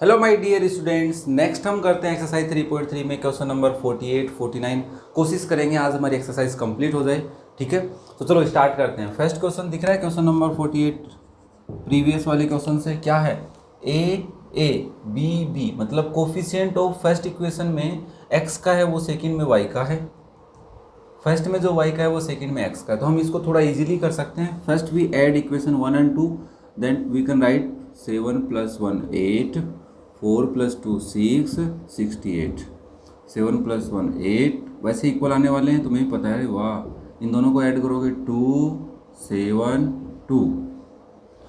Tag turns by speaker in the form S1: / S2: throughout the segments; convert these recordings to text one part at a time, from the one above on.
S1: Hello my dear students, next हम करते हैं एक्सरसाइज 3.3 में क्वेश्चन नंबर 48, 49। कोशिश करेंगे आज हमारी एक्सरसाइज कंप्लीट हो जाए। ठीक है, तो चलो स्टार्ट करते हैं। फर्स्ट क्वेश्चन दिख रहा है, क्वेश्चन नंबर 48 प्रीवियस वाले क्वेश्चन से क्या है, ए बी बी, मतलब कोफिशिएंट ऑफ फर्स्ट इक्वेशन में एक्स का है वो सेकंड में वाई का है, फर्स्ट में जो y का है वो सेकंड में x का है। तो हम इसको थोड़ा इजीली कर सकते हैं। First we add equation 1 and 2, then we can write 7 + 1 8, 4 + 2 6, 68, 7 + 1 8, वैसे इक्वल आने वाले हैं, तुम्हें पता है। वाह, इन दोनों को ऐड करोगे 2 7 2।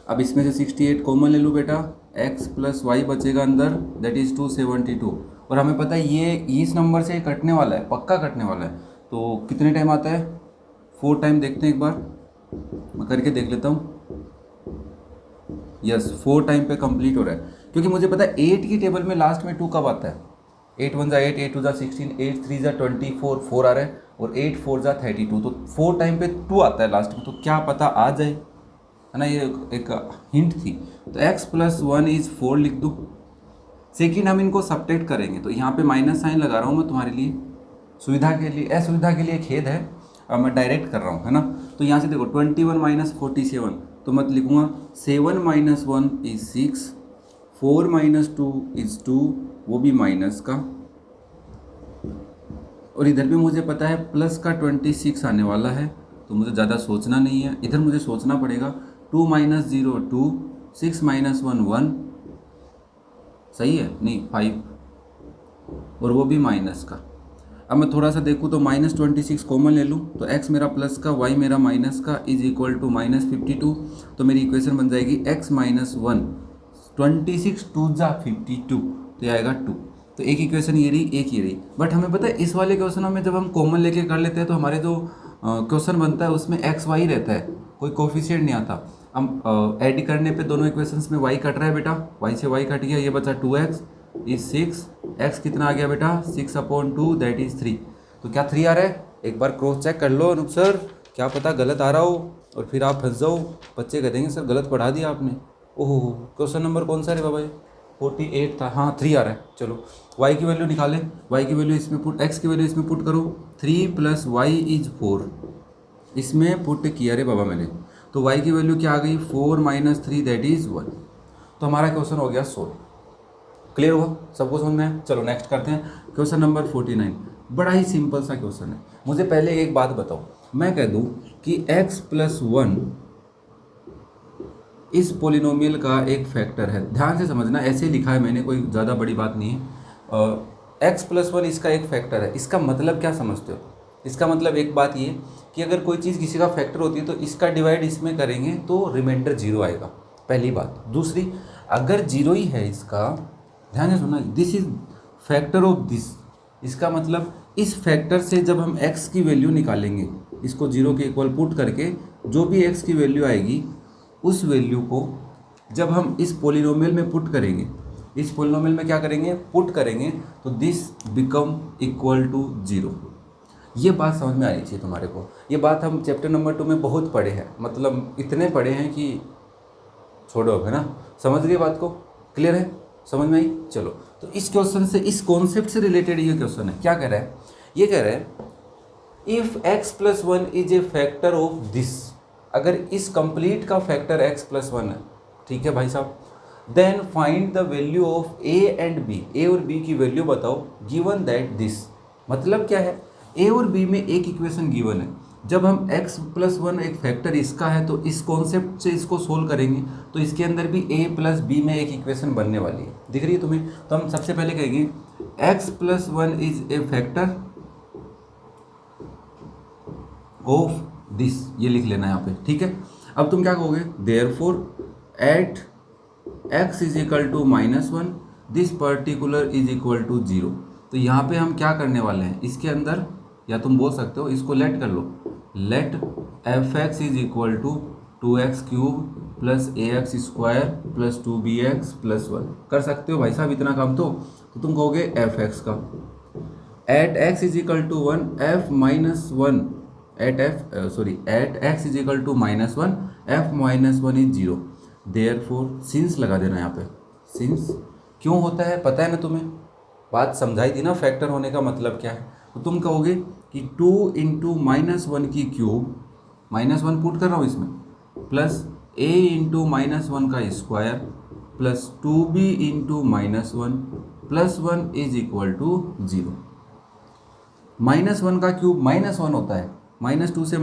S1: अब इसमें से 68 कॉमन ले लो बेटा, x + y बचेगा अंदर, दैट इज़ 272। और हमें पता है ये इस नंबर से कटने वाला है, पक्का कटने वाला है। तो कितने टाइम आता है, 4 टाइम। देखते हैं एक बार, मैं करके देख लेता हूँ। यस, 4 टाइम पे कंप्लीट हो रहा है, क्योंकि मुझे पता है 8 की टेबल में लास्ट में 2 कब आता है। 8 1 = 8, 8 2 = 16, 8 3 = 24, 4 आ रहा है, और 8 4 = 32। तो 4 टाइम पे 2 आता है लास्ट में, तो क्या पता आ जाए, है ना। ये एक हिंट थी। तो x + 1 = 4 लिख दूँ। सेकेंड हम इनको सब्ट्रैक्ट करेंगे, तो यहाँ पे माइनस साइन लगा रहा हूँ मैं तुम्हारे लिए, सुविधा के लिए, असुविधा के लिए खेद है। अब मैं डायरेक्ट कर रहा हूँ, है ना। तो यहाँ से देखो 21 - 47, तो मैं लिखूँगा 7 - 1 = 6, 4 - 2 = 2, वो भी माइनस का। और इधर भी मुझे पता है प्लस का 26 आने वाला है, तो मुझे ज़्यादा सोचना नहीं है। इधर मुझे सोचना पड़ेगा 2 - 0 2, 6 - 1 1, सही है, नहीं 5, और वो भी माइनस का। अब मैं थोड़ा सा देखूँ तो -26 कॉमन ले लूँ, तो x मेरा प्लस का, y मेरा माइनस का, इज इक्वल टू -52। तो मेरी इक्वेशन बन जाएगी x - 1, 26 2 × 52, तो ये आएगा 2। तो एक इक्वेशन ये रही, एक ये रही। बट हमें पता है इस वाले क्वेश्चनों में जब हम कॉमन लेके कर लेते हैं तो हमारे जो क्वेश्चन बनता है उसमें एक्स वाई रहता है, कोई कोफिशिएंट नहीं आता। हम ऐड करने पे दोनों इक्वेशंस में y कट रहा है बेटा, y से y कट गया, ये बचा 2x इज 6, x कितना आ गया बेटा 6/2, दैट इज 3। तो क्या 3 आ रहा है, एक बार क्रॉस चेक कर लो अनूप सर, क्या पता गलत आ रहा हो और फिर आप फंस जाओ, बच्चे कह देंगे सर गलत पढ़ा दिया आपने। ओहो, क्वेश्चन नंबर कौन सा है बाबा, 48 था, हाँ 3 आ रहा है। चलो y की वैल्यू निकालें, y की वैल्यू इसमें पुट, x की वैल्यू इसमें पुट करो, 3 + y = 4, इसमें पुट किया रे बाबा मैंने। तो y की वैल्यू क्या आ गई, 4 - 3, दैट इज़ 1। तो हमारा क्वेश्चन हो गया 16। क्लियर हुआ, सबको समझ में आया। चलो नेक्स्ट करते हैं, क्वेश्चन नंबर 49। बड़ा ही सिंपल सा क्वेश्चन है। मुझे पहले एक बात बताओ, मैं कह दूं कि x + 1 इस पोलिनोमियल का एक फैक्टर है। ध्यान से समझना, ऐसे लिखा है मैंने, कोई ज़्यादा बड़ी बात नहीं है। x + 1 इसका एक फैक्टर है। इसका मतलब क्या समझते हो, इसका मतलब एक बात ये कि अगर कोई चीज़ किसी का फैक्टर होती है तो इसका डिवाइड इसमें करेंगे तो रिमाइंडर 0 आएगा, पहली बात। दूसरी, अगर 0 ही है इसका, ध्यान से सुनना, this is factor of this, इसका मतलब इस फैक्टर से जब हम x की वैल्यू निकालेंगे, इसको 0 के इक्वल पुट करके जो भी x की वैल्यू आएगी उस वैल्यू को जब हम इस पोलिनोमियल में पुट करेंगे, इस पोलिनोमियल में क्या करेंगे, पुट करेंगे, तो दिस बिकम इक्वल टू 0। ये बात समझ में आनी चाहिए तुम्हारे को। ये बात हम चैप्टर नंबर 2 में बहुत पढ़े हैं, मतलब इतने पढ़े हैं कि छोड़ो, है ना। समझ गए बात को, क्लियर है, समझ में आई। चलो, तो इस क्वेश्चन से, इस कॉन्सेप्ट से रिलेटेड ये क्वेश्चन है। क्या कह रहा है, ये कह रहा है if x + 1 is a factor of this, अगर इस कंप्लीट का फैक्टर x + 1 है, ठीक है भाई साहब, then find the value of a and b, a और b की वैल्यू बताओ, गिवन दैट दिस। मतलब क्या है, a और b में एक इक्वेशन गिवन है, जब हम x + 1 एक फैक्टर इसका है तो इस कॉन्सेप्ट से इसको सोल्व करेंगे तो इसके अंदर भी a + b में एक इक्वेशन बनने वाली है, दिख रही है तुम्हें। तो हम सबसे पहले कहेंगे x + 1 is a factor of this, ये लिख लेना यहाँ पे, ठीक है। अब तुम क्या कहोगे, therefore at x = -1 this particular is equal to 0। तो यहाँ पे हम क्या करने वाले हैं, इसके अंदर, या तुम बोल सकते हो इसको लेट कर लो, late f(x) = 2x³ + ax² + 2bx + 1। कर सकते हो भाई साहब इतना काम। तो तुम कहोगे f(x) का at x = 1 f - 1 at x = -1 f - 1 is 0। Therefore since लगा देना यहाँ पे, सिंस क्यों होता है पता है ना तुम्हें, बात समझाई थी ना फैक्टर होने का मतलब क्या है। तो तुम कहोगे कि 2 इंटू -1 की क्यूब, -1 पुट कर रहा हूँ इसमें, प्लस a इंटू -1 का square plus 2b into -1 plus 1 is equal to 0। -1 का क्यूब -1 होता है, -2 से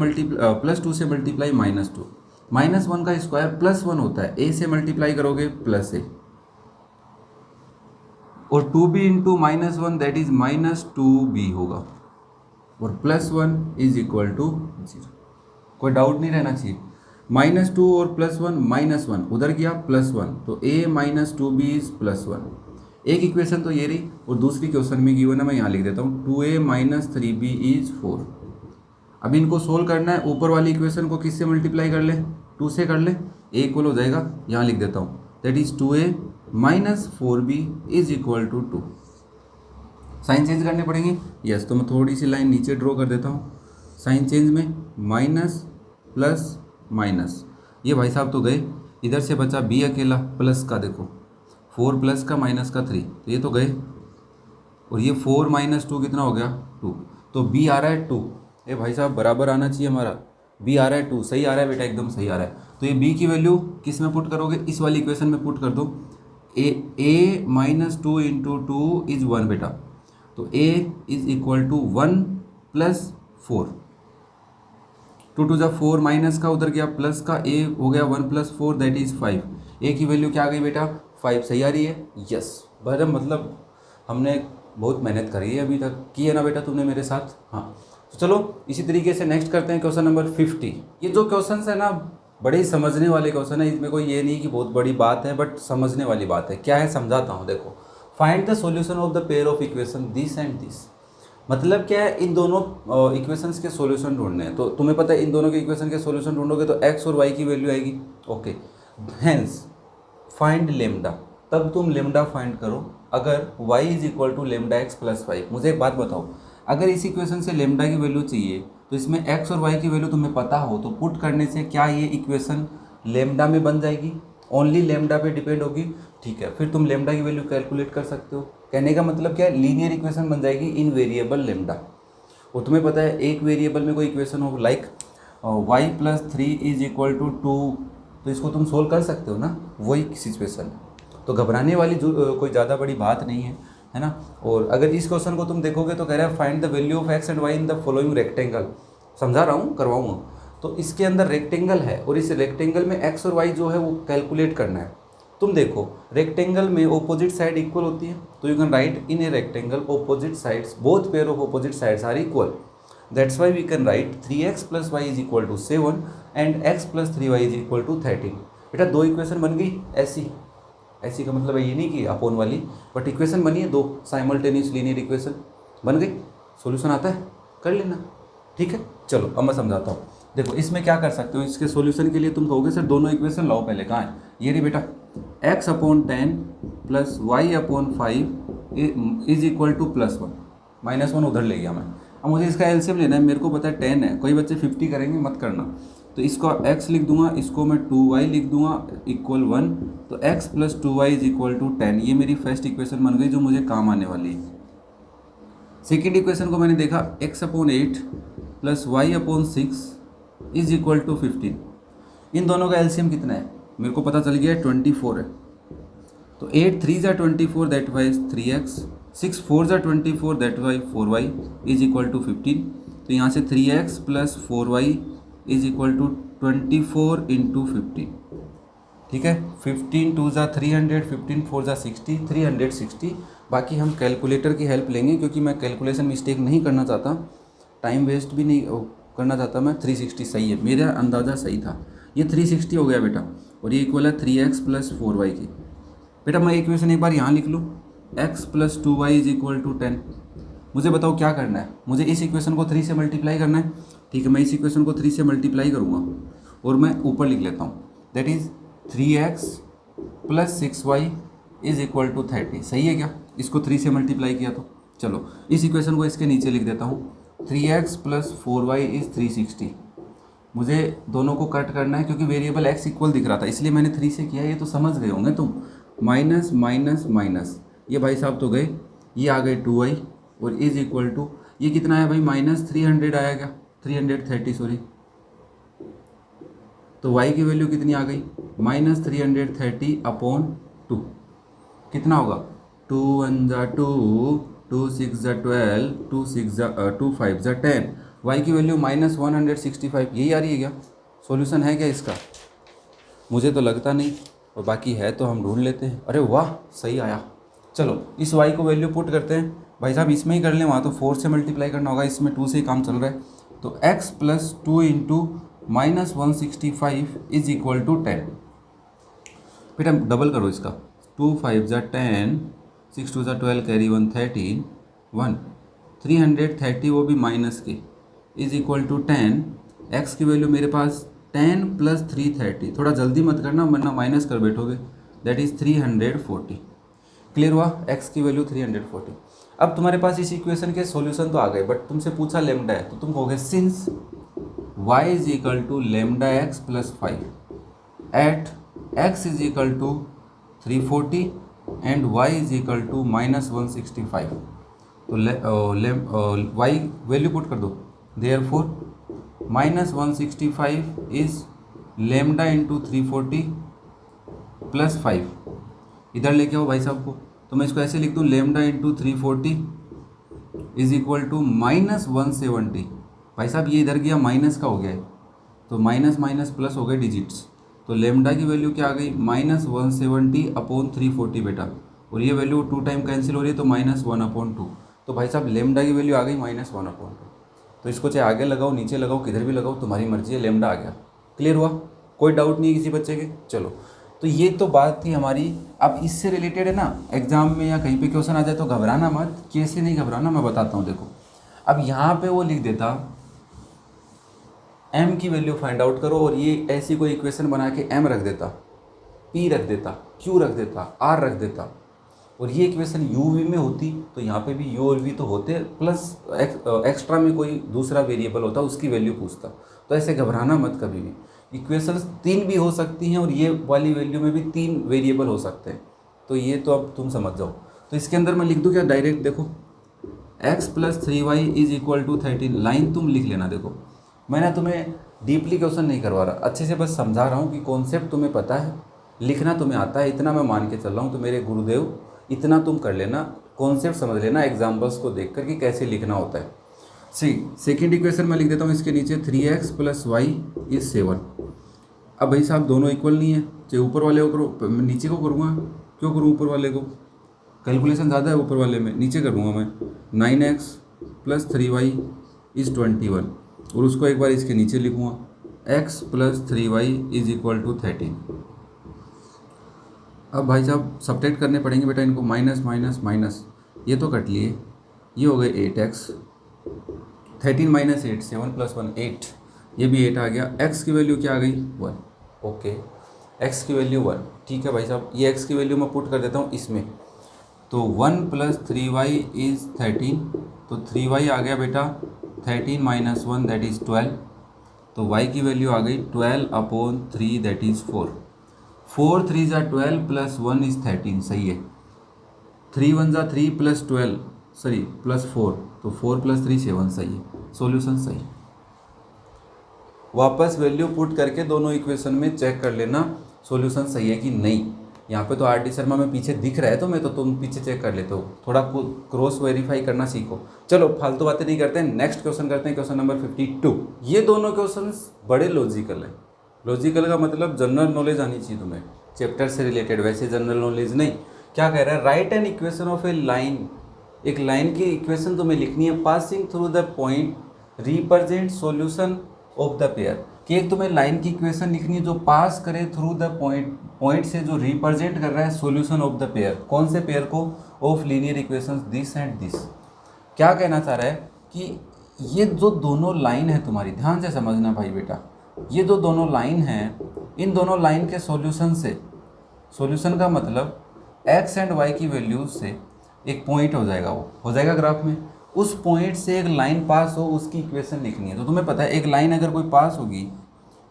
S1: प्लस 2 से मल्टीप्लाई -2, -1 का स्क्वायर +1 होता है, a से मल्टीप्लाई करोगे +a, और 2b into -1 that is -2b होगा, और +1 इज इक्वल टू 0। कोई डाउट नहीं रहना चाहिए। -2 और +1 -1 उधर गया +1, तो a -2b इज +1। एक इक्वेशन तो ये रही, और दूसरी क्वेश्चन में गिवन है, मैं यहाँ लिख देता हूँ 2a - 3b इज 4। अब इनको सोल्व करना है, ऊपर वाली इक्वेशन को किससे मल्टीप्लाई कर ले, 2 से कर ले, a इक्वल हो जाएगा, यहाँ लिख देता हूँ that is 2a - 4b is equal to 2। Sign change करने पड़ेंगे, यस, तो मैं थोड़ी सी लाइन नीचे ड्रॉ कर देता हूँ। साइन चेंज में माइनस प्लस माइनस, ये भाई साहब तो गए, इधर से बचा b अकेला, प्लस का देखो 4 प्लस का माइनस का 3, तो ये तो गए, और ये 4 - 2 कितना हो गया 2, तो b आ रहा है 2। ये भाई साहब बराबर आना चाहिए हमारा, b आ रहा है 2, सही आ रहा है बेटा, एकदम सही आ रहा है। तो ये b की वैल्यू किस में पुट करोगे, इस वाली इक्वेशन में पुट कर दो, a -2 इंटू 2 इज 1 बेटा, तो a is equal to 1 plus 4, 2 2 जा 4, माइनस का उधर गया प्लस का, a हो गया 1 + 4 दैट इज 5। a की वैल्यू क्या आ गई बेटा 5, सही आ रही है, यस। बड़ा मतलब हमने बहुत मेहनत करी है अभी तक, की है ना बेटा तुमने मेरे साथ, हाँ। तो चलो इसी तरीके से नेक्स्ट करते हैं क्वेश्चन नंबर 50। ये जो क्वेश्चन है ना बड़े ही समझने वाले क्वेश्चन है, इसमें कोई ये नहीं कि बहुत बड़ी बात है, बट समझने वाली बात है। क्या है समझाता हूँ, देखो, find the solution of the pair of equation this and this. मतलब क्या है, इन दोनों इक्वेशंस के सॉल्यूशन ढूंढने हैं। तो तुम्हें पता है इन दोनों के इक्वेशन के सॉल्यूशन ढूंढोगे तो x और y की वैल्यू आएगी, ओके। हेंस फाइंड लेमडा, तब तुम लेमडा फाइंड करो अगर y is equal to λx + 5। मुझे एक बात बताओ, अगर इस इक्वेशन से लेमडा की वैल्यू चाहिए तो इसमें x और y की वैल्यू तुम्हें पता हो तो पुट करने से क्या ये इक्वेशन लेमडा में बन जाएगी, ओनली लेमडा पे डिपेंड होगी, ठीक है। फिर तुम लेमडा की वैल्यू कैलकुलेट कर सकते हो। कहने का मतलब क्या है, लीनियर इक्वेशन बन जाएगी इन वेरिएबल लेमडा। और तुम्हें पता है एक वेरिएबल में कोई इक्वेशन हो like y + 3 is equal to 2, तो इसको तुम सोल्व कर सकते हो ना, वही सिचुएशन। तो घबराने वाली कोई ज़्यादा बड़ी बात नहीं है ना। और अगर इस क्वेश्चन को तुम देखोगे तो कह रहा है find the value of x and y in the following rectangle. समझा रहा हूँ, करवाऊँगा। तो इसके अंदर रेक्टेंगल है और इस रेक्टेंगल में x और y जो है वो कैलकुलेट करना है। तुम देखो रेक्टेंगल में ऑपोजिट साइड इक्वल होती है, तो you can write in a rectangle opposite sides, both pair of opposite sides are equal, that's why we can write 3x + y is equal to 7 and x + 3y is equal to 13। बेटा दो equation बन गई ऐसी का मतलब है ये नहीं कि अपोन वाली, बट इक्वेशन बनी है दो, साइमल्टेनियस लीनियर इक्वेशन बन गई। सॉल्यूशन आता है, कर लेना, ठीक है। चलो अब मैं समझाता हूँ। देखो इसमें क्या कर सकते हो, इसके सॉल्यूशन के लिए तुम कहोगे सर दोनों इक्वेशन लाओ, पहले कहाँ है, ये रही बेटा, x/10 + y/5 is equal to +1, -1 उधर ले गया मैं। अब मुझे इसका एलसीएम लेना है, मेरे को पता है 10 है, कोई बच्चे 50 करेंगे, मत करना। तो इसको x लिख दूंगा, इसको मैं 2y लिख दूंगा इक्वल 1, तो x + 2y is equal to 10। ये मेरी फर्स्ट इक्वेशन बन गई जो मुझे काम आने वाली है। सेकेंड इक्वेशन को मैंने देखा x/8 + y/6 is equal to 15। इन दोनों का एलसीएम कितना है मेरे को पता चल गया है, 24 है। तो 8 3 × 24 that wise 3x, 6 4 × 24 that why 4y is equal to 15। तो यहाँ से 3x + 4y is equal to 24 × 15, ठीक है। 15 2 × 300, 15 4 × 60, 360। बाकी हम कैलकुलेटर की हेल्प लेंगे क्योंकि मैं कैलकुलेशन मिस्टेक नहीं करना चाहता, टाइम वेस्ट भी नहीं करना चाहता मैं। 360 सही है, मेरा अंदाज़ा सही था, ये 360 हो गया बेटा, और ये इक्वल है 3x + 4y की। बेटा मैं इक्वेशन एक बार यहाँ लिख लूँ, x + 2y is equal to 10। मुझे बताओ क्या करना है, मुझे इस इक्वेशन को 3 से मल्टीप्लाई करना है, ठीक है। मैं इस इक्वेशन को 3 से मल्टीप्लाई करूँगा और मैं ऊपर लिख लेता हूँ, that is 3x + 6y is equal to 30। सही है क्या, इसको 3 से मल्टीप्लाई किया तो। चलो इस इक्वेशन को इसके नीचे लिख देता हूँ, 3x + 4y इज़ 360। मुझे दोनों को कट करना है क्योंकि वेरिएबल x इक्वल दिख रहा था, इसलिए मैंने 3 से किया। ये तो समझ गए होंगे तुम, माइनस माइनस माइनस, ये भाई साहब तो गए, ये आ गए 2y और इज इक्वल टू ये कितना आया भाई -300 आया क्या, 330 सॉरी, तो y की वैल्यू कितनी आ गई -330 अपॉन 2, कितना होगा 2 1 ज़ा 2, 2 6 ज़ा 12, 2 6 ज़ा 2 5 ज़ा 10, y की वैल्यू -165, यही आ रही है क्या, सॉल्यूशन है क्या इसका, मुझे तो लगता नहीं, और बाकी है तो हम ढूंढ लेते हैं। अरे वाह सही आया, चलो इस y को वैल्यू पुट करते हैं भाई साहब, इसमें ही कर लें, वहाँ तो 4 से मल्टीप्लाई करना होगा, इसमें 2 से ही काम चल रहा है, तो x + 2 × -165 इज इक्वल टू 10। बेटा डबल करो इसका, 2 5 ज़ा 10, 6 2 ज़ा 12, कैरी 1 13, 1 330 वो भी माइनस के, इज इक्वल टू 10। x की वैल्यू मेरे पास 10 + 330, थोड़ा जल्दी मत करना वरना माइनस कर बैठोगे, दैट इज़ 340। क्लियर हुआ, x की वैल्यू 340। अब तुम्हारे पास इस इक्वेशन के सॉल्यूशन तो आ गए, बट तुमसे पूछा लैम्डा है, तो तुम कहोगे since y is equal to λx + 5 at x is equal to 340 and y is equal to -165, तो y वैल्यू पुट कर दो, देयरफॉर -165 इज लैम्डा इंटू 340 + 5, इधर लेके आओ भाई साहब को, तो मैं इसको ऐसे लिख दूँ, lambda into 340 is equal to -170, भाई साहब ये इधर गया माइनस का हो गया है, तो माइनस माइनस प्लस हो गए डिजिट्स, तो लेमडा की वैल्यू क्या आ गई -170 अपॉन 340 बेटा, और ये वैल्यू 2 टाइम कैंसिल हो रही है तो -1/2, तो भाई साहब लेमडा की वैल्यू आ गई -1/2। तो इसको चाहे आगे लगाओ नीचे लगाओ किधर भी लगाओ तुम्हारी मर्जी है, लेमडा आ गया। क्लियर हुआ, कोई डाउट नहीं है किसी बच्चे के। चलो तो ये तो बात थी हमारी। अब इससे रिलेटेड है ना, एग्जाम में या कहीं पे क्वेश्चन आ जाए तो घबराना मत, कैसे नहीं घबराना मैं बताता हूँ। देखो अब यहाँ पे वो लिख देता m की वैल्यू फाइंड आउट करो, और ये ऐसी कोई इक्वेशन बना के m रख देता, p रख देता, q रख देता, r रख देता, और ये इक्वेशन u v में होती तो यहाँ पे भी u और v तो होते, प्लस एक्स्ट्रा में कोई दूसरा वेरिएबल होता उसकी वैल्यू पूछता। तो ऐसे घबराना मत कभी भी, इक्वेशंस 3 भी हो सकती हैं और ये वाली वैल्यू में भी 3 वेरिएबल हो सकते हैं। तो ये तो अब तुम समझ जाओ। तो इसके अंदर मैं लिख दूँ क्या डायरेक्ट, देखो x + 3y is equal to 13, line तुम लिख लेना। देखो मैंने तुम्हें डीपली क्वेश्चन नहीं करवा रहा, अच्छे से बस समझा रहा हूँ कि कॉन्सेप्ट तुम्हें पता है, लिखना तुम्हें आता है, इतना मैं मान के चल रहा हूँ। तो मेरे गुरुदेव इतना तुम कर लेना, कॉन्सेप्ट समझ लेना एग्जाम्पल्स को देख कर कि कैसे लिखना होता है। सेकेंड इक्वेशन मैं लिख देता हूँ इसके नीचे 3x + y इज 7। अब भाई साहब दोनों इक्वल नहीं है, चाहे ऊपर वाले को करो, मैं नीचे को करूँगा, क्यों करूँ ऊपर वाले को, कैलकुलेशन ज़्यादा है ऊपर वाले में, नीचे करूँगा मैं। 9x + 3y इज़ 21, और उसको एक बार इसके नीचे लिखूँगा x + 3y is equal to 13। अब भाई साहब सब्ट्रैक्ट करने पड़ेंगे बेटा इनको, माइनस माइनस माइनस, ये तो कट लिए, ये हो गए 8x, 13 - 8 7 + 1 8, ये भी 8 आ गया। x की वैल्यू क्या आ गई 1, ओके x की वैल्यू 1, ठीक है भाई साहब। ये x की वैल्यू मैं पुट कर देता हूँ इसमें, तो 1 + 3y इज़ 13, तो 3y आ गया बेटा 13 - 1 दैट इज़ 12, तो y की वैल्यू आ गई 12/3 दैट इज़ 4। 4 3 ज़ा 12 + 1 इज़ 13, सही है। 3 1 ज़ा 3 + 12 सॉरी +4, तो 4 + 3 7, सही है, सॉल्यूशन सही। वापस वैल्यू पुट करके दोनों इक्वेशन में चेक कर लेना सॉल्यूशन सही है कि नहीं। यहाँ पे तो आर.डी. शर्मा में पीछे दिख रहा है, तो मैं तो तुम पीछे चेक कर लेते हो, थोड़ा क्रॉस वेरीफाई करना सीखो। चलो फालतू बातें नहीं करते हैं, नेक्स्ट क्वेश्चन करते हैं, क्वेश्चन नंबर 52। ये दोनों क्वेश्चन बड़े लॉजिकल हैं। लॉजिकल का मतलब जनरल नॉलेज आनी चाहिए तुम्हें, चैप्टर से रिलेटेड, वैसे जनरल नॉलेज नहीं। क्या कह रहा है, right an equation of A line, एक लाइन की इक्वेशन तुम्हें लिखनी है, passing through the point represent solution of the pair, कि एक तुम्हें लाइन की इक्वेशन लिखनी है जो पास करे थ्रू द पॉइंट से, जो रिप्रेजेंट कर रहा है सॉल्यूशन ऑफ द पेयर। कौन से पेयर को, of linear equations this and this. क्या कहना चाह रहा है कि ये जो दोनों लाइन है तुम्हारी, ध्यान से समझना भाई बेटा, ये जो दोनों लाइन हैं, इन दोनों लाइन के सॉल्यूशन से, सॉल्यूशन का मतलब x एंड y की वैल्यूज से एक पॉइंट हो जाएगा, वो हो जाएगा ग्राफ में, उस पॉइंट से एक लाइन पास हो, उसकी इक्वेशन लिखनी है। तो तुम्हें पता है एक लाइन अगर कोई पास होगी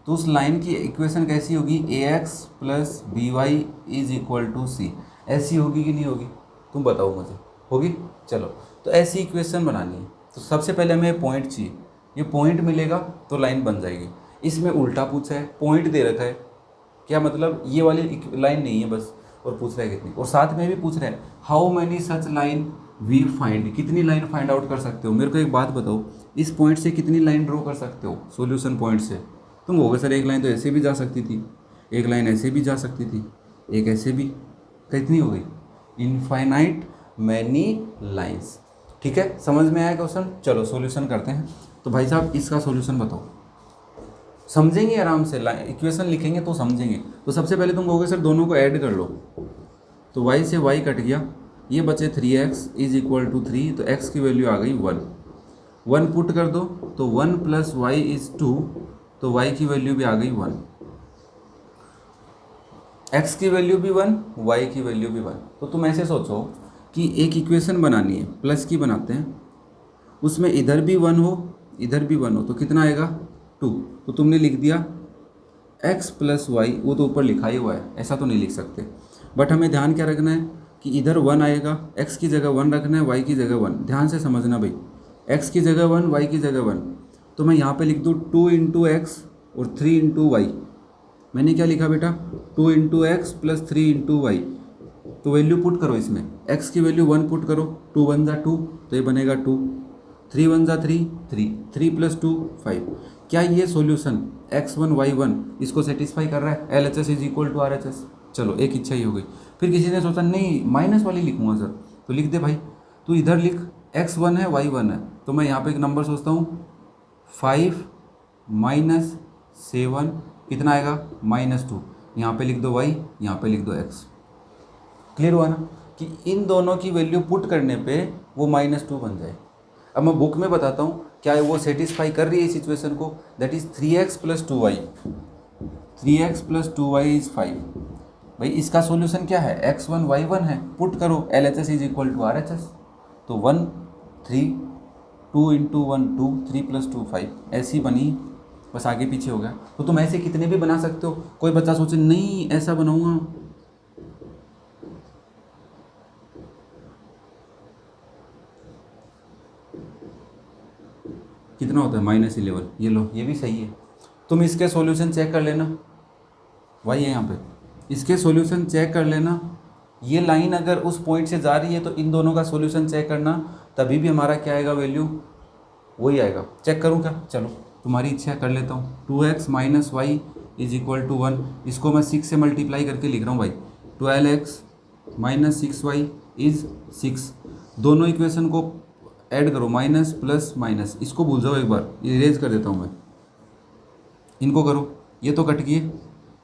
S1: तो उस लाइन की इक्वेशन कैसी होगी, ax plus b y is equal to c, ऐसी होगी कि नहीं होगी, तुम बताओ मुझे, होगी। चलो, तो ऐसी इक्वेशन बनानी है, तो सबसे पहले हमें पॉइंट चाहिए, ये पॉइंट मिलेगा तो लाइन बन जाएगी। इसमें उल्टा पूछा है, पॉइंट दे रखा है, क्या मतलब ये वाली लाइन नहीं है बस, और पूछ रहा है कितनी, और साथ में भी पूछ रहा है how many such line we find, कितनी लाइन फाइंड आउट कर सकते हो। मेरे को एक बात बताओ, इस पॉइंट से कितनी लाइन ड्रॉ कर सकते हो सॉल्यूशन पॉइंट से। तुम कहोगे सर एक लाइन तो ऐसे भी जा सकती थी, एक लाइन ऐसे भी जा सकती थी, एक ऐसे भी, कितनी हो गई, इनफाइनाइट मैनी लाइंस। ठीक है, समझ में आया क्वेश्चन। चलो सॉल्यूशन करते हैं। तो भाई साहब इसका सॉल्यूशन बताओ, समझेंगे आराम से, इक्वेशन लिखेंगे तो समझेंगे। तो सबसे पहले तुम कहोगे सर दोनों को ऐड कर लो, तो y से y कट गया, ये बचे 3x इज इक्वल टू 3, तो x की वैल्यू आ गई 1, 1 पुट कर दो तो 1 प्लस वाई इज 2, तो y की वैल्यू भी आ गई 1, x की वैल्यू भी 1, y की वैल्यू भी 1। तो तुम ऐसे सोचो कि एक इक्वेशन बनानी है, प्लस की बनाते हैं, उसमें इधर भी 1 हो इधर भी 1 हो, तो कितना आएगा 2। तो तुमने लिख दिया x प्लस वाई, वो तो ऊपर लिखा ही हुआ है, ऐसा तो नहीं लिख सकते, बट हमें ध्यान क्या रखना है कि इधर 1 आएगा, x की जगह 1 रखना है, y की जगह 1, ध्यान से समझना भाई, x की जगह 1, y की जगह 1। तो मैं यहाँ पे लिख दूँ 2 इंटू एक्स और 3 इंटू वाई। मैंने क्या लिखा बेटा, 2 into X plus 3 into Y. तो वैल्यू पुट करो इसमें, x की वैल्यू 1 पुट करो, 2 1 जा 2, तो ये बनेगा 2, 3 1 जा 3, 3, 3 प्लस 2 5। क्या ये सॉल्यूशन x1 y1 इसको सेटिस्फाई कर रहा है, LHS is equal to RHS। चलो एक इच्छा ही हो गई। फिर किसी ने सोचा नहीं माइनस वाली लिखूंगा सर, तो लिख दे भाई, तू इधर लिख x1 है y1 है, तो मैं यहाँ पे एक नंबर सोचता हूँ 5 माइनस 7, कितना आएगा -2, यहाँ पे लिख दो y, यहाँ पे लिख दो x। क्लियर हुआ ना कि इन दोनों की वैल्यू पुट करने पे वो -2 बन जाए। अब मैं बुक में बताता हूँ क्या वो सेटिस्फाई कर रही है इस सिचुएशन को, that is 3x plus 2y, 3x plus 2y is 5। भाई इसका सॉल्यूशन क्या है, x1 y1 है, पुट करो LHS is equal to RHS, तो 1 3, 2 इंटू 1 2, 3 प्लस 2 5, ऐसी बनी, बस आगे पीछे हो गया। तो तुम ऐसे कितने भी बना सकते हो। कोई बच्चा सोचे नहीं ऐसा बनाऊंगा, कितना होता है -11, ये लो ये भी सही है। तुम इसके सॉल्यूशन चेक कर लेना, वही है यहाँ पे, इसके सॉल्यूशन चेक कर लेना। ये लाइन अगर उस पॉइंट से जा रही है तो इन दोनों का सॉल्यूशन चेक करना, तभी भी हमारा क्या आएगा, वैल्यू वही आएगा। चेक करूँ क्या, चलो तुम्हारी इच्छा कर लेता हूँ। 2x minus Y is equal to 1, इसको मैं 6 से मल्टीप्लाई करके लिख रहा हूँ भाई, 12x माइनस 6y इज 6। दोनों इक्वेशन को ऐड करो, माइनस प्लस माइनस, इसको भूल जाओ एक बार, इरेज कर देता हूँ मैं, इनको करो, ये तो कट गए,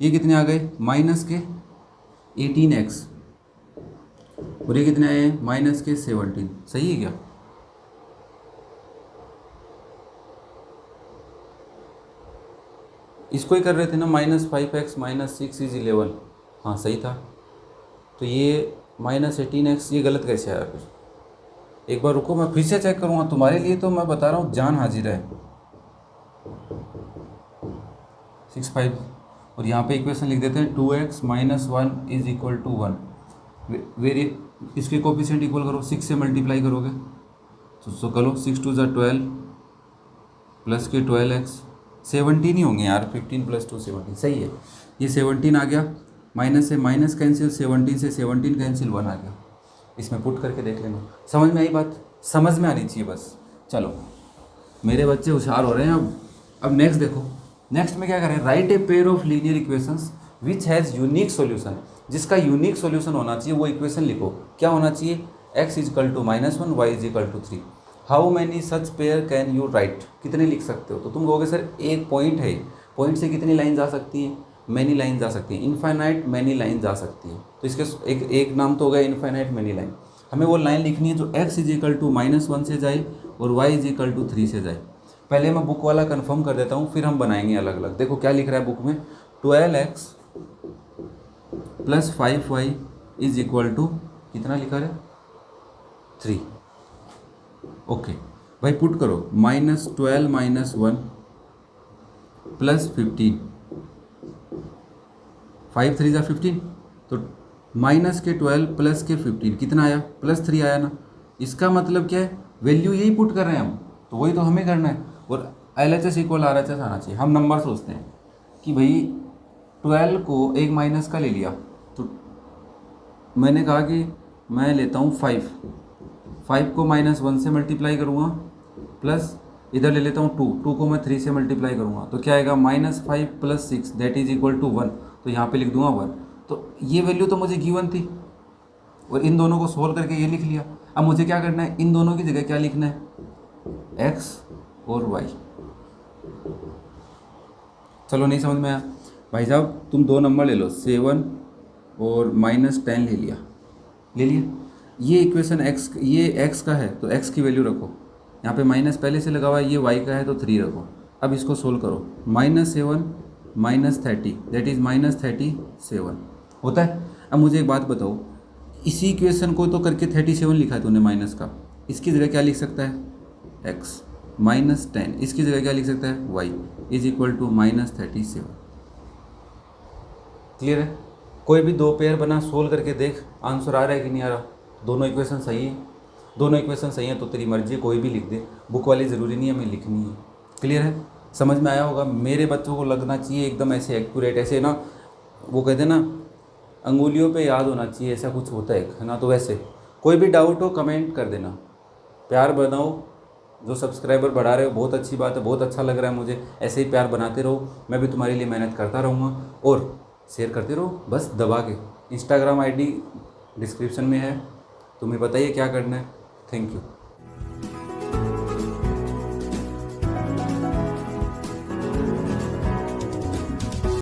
S1: ये कितने आ गए माइनस के 18x, और ये कितने आए माइनस के 17। सही है क्या, इसको ही कर रहे थे ना, -5x माइनस 6 इज 11, हाँ सही था। तो ये -18x, ये गलत कैसे आया फिर, एक बार रुको मैं फिर से चेक करूँगा तुम्हारे लिए, तो मैं बता रहा हूँ जान हाजिर है। 6 5, और यहाँ पे इक्वेशन लिख देते हैं 2x minus 1 is equal to 1, very इसके कोफिशिएंट इक्वल करो, 6 से मल्टीप्लाई करोगे तो करो 6 2 ज़ा 12 प्लस के 12x, 17 ही होंगे यार, 15 प्लस 2 17, सही है। ये 17 आ गया, माइनस से माइनस कैंसिल, 17 से 17 कैंसिल, 1 आ गया। इसमें पुट करके देख लेना, समझ में आई बात, समझ में आनी चाहिए बस। चलो मेरे बच्चे होशियार हो रहे हैं। अब नेक्स्ट देखो, नेक्स्ट में क्या करें, write a pair of linear equations which has unique solution, जिसका यूनिक सॉल्यूशन होना चाहिए वो इक्वेशन लिखो। क्या होना चाहिए, x is equal to -1 y is equal to 3। How many such pair can you write, कितने लिख सकते हो। तो तुम कहोगे सर एक पॉइंट है, पॉइंट से कितनी लाइन जा सकती है, मैनी लाइन जा सकती है, इनफाइनाइट मैनी लाइन जा सकती है। तो इसके एक नाम तो हो गया इनफाइनाइट मैनी लाइन। हमें वो लाइन लिखनी है जो x इजिकल टू -1 से जाए और y इजिकल टू 3 से जाए। पहले मैं बुक वाला कंफर्म कर देता हूँ, फिर हम बनाएंगे अलग अलग। देखो क्या लिख रहा है बुक में, 12x plus 5y is equal to कितना लिखा है 3। ओके भाई पुट करो, -12 - 1 प्लस 15 5 3 × 15, तो माइनस के 12 प्लस के 15 कितना आया, +3 आया ना। इसका मतलब क्या है, वैल्यू यही पुट कर रहे हैं हम, तो वही तो हमें करना है। और LHS = RHS आना चाहिए। हम नंबर सोचते हैं कि भाई 12 को एक माइनस का ले लिया, तो मैंने कहा कि मैं लेता हूँ 5 को -1 से मल्टीप्लाई करूँगा, प्लस इधर ले लेता हूँ 2 को मैं 3 से मल्टीप्लाई करूँगा, तो क्या आएगा -5 + 6 दैट इज इक्वल टू 1, तो यहाँ पे लिख दूंगा 1। तो ये वैल्यू तो मुझे गिवन थी और इन दोनों को सोल्व करके ये लिख लिया। अब मुझे क्या करना है, इन दोनों की जगह क्या लिखना है, x और y। चलो नहीं समझ में आया भाई साहब, तुम 2 नंबर ले लो, 7 और -10 ले लिया। ये इक्वेशन x, ये x का है तो x की वैल्यू रखो, यहाँ पे माइनस पहले से लगा हुआ है, ये y का है तो 3 रखो। अब इसको सोल्व करो, -7 -30 दैट इज़ -37 होता है। अब मुझे एक बात बताओ, इसी इक्वेशन को तो करके 37 लिखा है तूने माइनस का, इसकी जगह क्या लिख सकता है, x -10, इसकी जगह क्या लिख सकता है, y is equal to -37। Clear है। कोई भी 2 पेयर बना, सोल्व करके देख आंसर आ रहा है कि नहीं आ रहा। दोनों इक्वेशन सही है, दोनों इक्वेशन सही है तो तेरी मर्जी, कोई भी लिख दे, बुक वाली ज़रूरी नहीं है हमें लिखनी है। क्लियर है, समझ में आया होगा। मेरे बच्चों को लगना चाहिए एकदम ऐसे एक्यूरेट, ऐसे ना वो कहते हैं ना अंगुलियों पे याद होना चाहिए, ऐसा कुछ होता है ना। तो वैसे कोई भी डाउट हो कमेंट कर देना, प्यार बनाओ। जो सब्सक्राइबर बढ़ा रहे हो बहुत अच्छी बात है, बहुत अच्छा लग रहा है मुझे, ऐसे ही प्यार बनाते रहो, मैं भी तुम्हारे लिए मेहनत करता रहूँगा। और शेयर करते रहो बस दबा के। इंस्टाग्राम ID डिस्क्रिप्शन में है, तुम्हें बताइए क्या करना है। Thank you.